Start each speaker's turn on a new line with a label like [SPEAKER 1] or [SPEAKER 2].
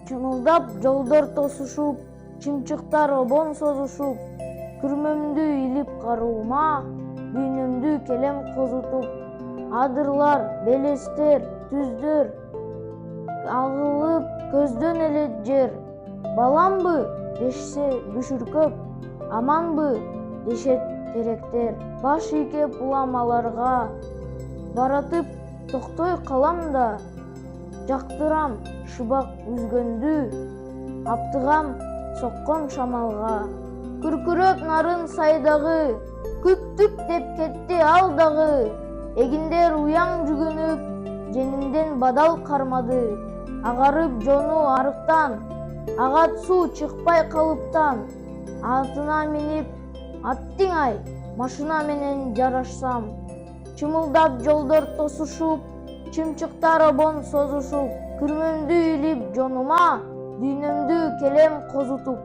[SPEAKER 1] Чымылдап жолдор тосушуп, чымчыктар обон созушуп, күрмөмдү илип каруума, дүйнөмдү келем козутуп, адырлар, белестер, түздөр агылып көздөн эле жер. Баламбы дешсе бүшүркөп, аманбы дешет теректер. Баш ийкеп уламаларга баратып токтой калам да, жактырам шыбак үзгөндү, аптыгам соккон шамалга. Күркүрөп нарын сайдагы, күттүк деп кетти ал дагы. Эгиндер уяң жүгүнүп, женинден бадал кармады. Агарып жону арыктан, агат суу чыкпай калыптан. Атына минип, аттиң-ай, машина менен жарашсам. Чымылдап жолдор тосушуп, чымчыктар обон созушуп, күрмөмдү илип жонума, дүйнөмдү келем козутуп.